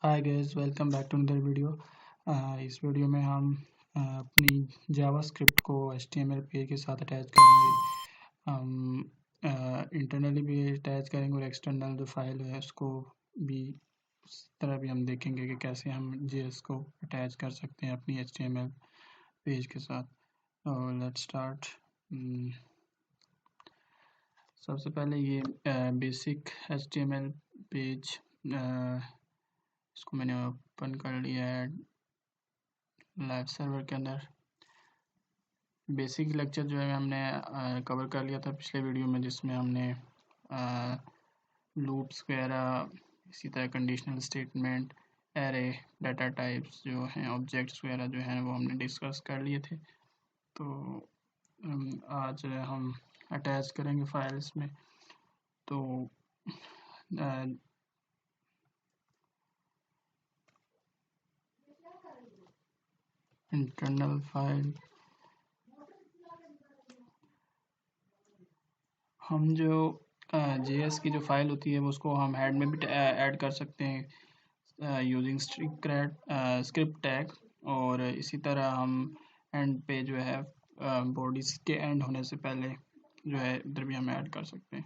Hi guys, welcome back to another video. इस video में हम अपनी जावास्क्रिप्ट को HTML पेज के साथ अटैच करेंगे। हम इंटरनली भी अटैच करेंगे और एक्सटर्नल जो फाइल है उसको भी उस तरह भी हम देखेंगे कि कैसे हम JS को अटैच कर सकते हैं अपनी HTML पेज के साथ। और लेट्स स्टार्ट। सबसे पहले ये बेसिक HTML पेज, इसको मैंने ओपन कर लिया है लाइव सर्वर के अंदर। बेसिक लेक्चर जो है हमने कवर कर लिया था पिछले वीडियो में, जिसमें हमने लूप्स वगैरह, इसी तरह conditional statement, array, data types जो हैं, ऑब्जेक्ट्स वगैरह जो हैं वो हमने डिस्कस कर लिए थे। तो आज हम अटैच करेंगे फाइल्स में। तो इंटरनल फाइल हम जो JS की जो फाइल होती है वो उसको हम हेड में भी ऐड कर सकते हैं यूजिंग स्क्रिप्ट टैग। और इसी तरह हम एंड पे जो है बॉडीज के एंड होने से पहले जो है इधर भी हम ऐड कर सकते हैं।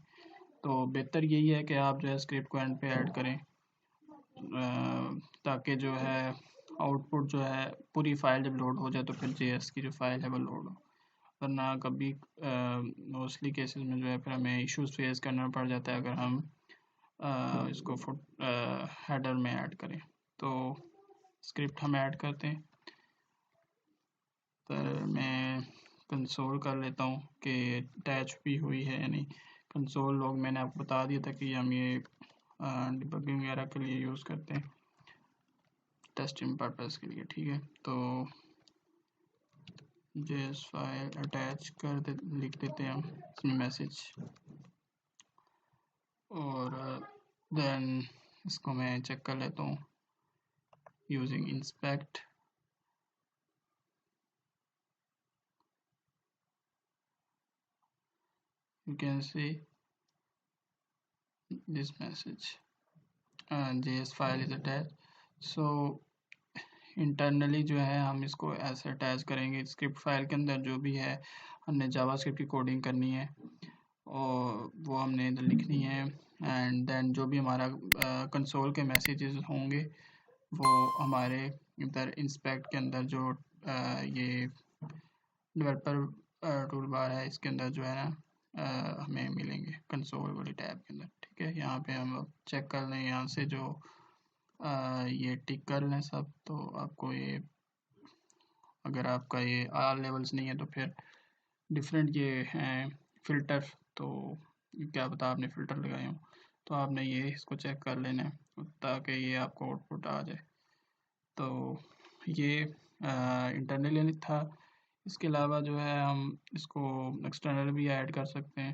तो बेहतर यही है कि आप जो है स्क्रिप्ट को एंड पे ऐड करें, ताकि जो है आउटपुट जो है पूरी फाइल जब लोड हो जाए तो फिर JS की जो फाइल है वो लोड हो। वरना कभी मोस्टली केसेस में जो है फिर हमें इश्यूज फेस करना पड़ जाता है अगर हम इसको हेडर में ऐड करें। तो स्क्रिप्ट हम ऐड करते हैं। पर मैं कंसोल कर लेता हूँ कि अटैच भी हुई है या नहीं। कंसोल लॉग मैंने आपको बता दिया था कि हम ये डिबगिंग वगैरह के लिए यूज़ करते हैं, टेस्टिंग पर्पस के लिए। ठीक है, तो JS फाइल अटैच लिख देते हैं हम इसमें मैसेज, और देन इसको मैं चेक कर लेता हूँ using inspect. You can see this message, JS file is attached. So internally जो है हम इसको ऐसे अटैच करेंगे स्क्रिप्ट फाइल के अंदर। जो भी है हमने जावास्क्रिप्ट की कोडिंग करनी है और वो हमने इधर लिखनी है। एंड देन जो भी हमारा कंसोल के मैसेजेस होंगे वो हमारे इधर इंस्पेक्ट के अंदर जो ये डेवलपर टूल बार है इसके अंदर जो है ना हमें मिलेंगे कंसोल वाली टैब के अंदर। ठीक है, यहाँ पे हम लोग चेक कर लें, यहाँ से जो ये टिक कर लें सब, तो आपको ये, अगर आपका ये आल लेवल्स नहीं है तो फिर डिफरेंट ये हैं फ़िल्टर। तो क्या पता आपने फ़िल्टर लगाए हों, तो आपने ये इसको चेक कर लेना है ताकि ये आपको आउटपुट आ जाए। तो ये इंटरनली था। इसके अलावा जो है हम इसको एक्सटर्नल भी ऐड कर सकते हैं।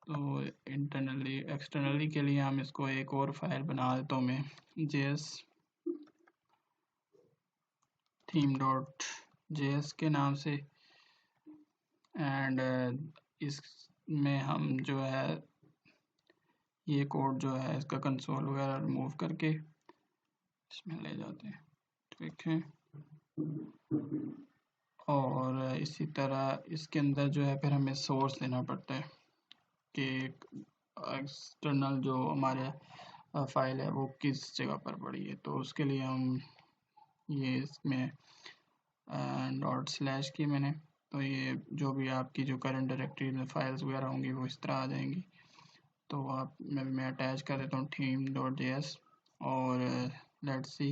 तो एक्सटर्नली के लिए हम इसको एक और फाइल बना देता हूँ मैं, JS theme.js के नाम से। एंड इसमें हम जो है ये कोड जो है इसका कंसोल वगैरह रिमूव करके इसमें ले जाते हैं। ठीक है, और इसी तरह इसके अंदर जो है फिर हमें सोर्स देना पड़ता है कि एक्सटर्नल जो हमारे फाइल है वो किस जगह पर पड़ी है। तो उसके लिए हम ये इसमें डॉट स्लैश की मैंने, तो ये जो भी आपकी जो करंट डायरेक्टरी में फाइल्स वगैरह होंगी वो इस तरह आ जाएंगी। तो आप मैं अटैच कर देता हूँ theme.js और लेट्स सी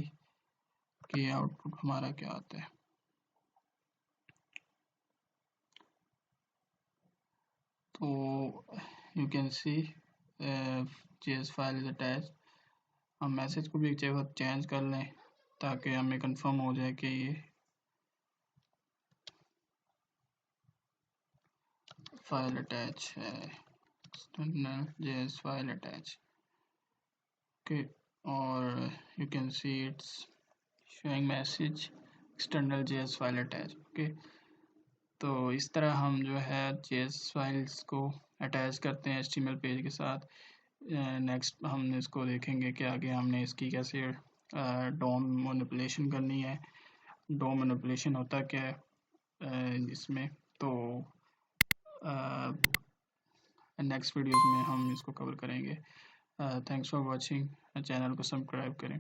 कि आउटपुट हमारा क्या आता है। तो you can C JS file is attach. हम मैसेज को भी एक जगह चेंज कर लें ताकि हमें कंफर्म हो जाए कि ये फाइल अटैच है, external JS file attach. Okay, और you can see it's showing message external JS file attach. Okay, तो इस तरह हम जो है JS फाइल्स को अटैच करते हैं HTML पेज के साथ। नेक्स्ट हम इसको देखेंगे कि आगे हमने इसकी कैसे डोम मैनिपुलेशन करनी है। डोम मैनिपुलेशन होता क्या है इसमें, तो नेक्स्ट वीडियोस में हम इसको कवर करेंगे। थैंक्स फॉर वॉचिंग, चैनल को सब्सक्राइब करें।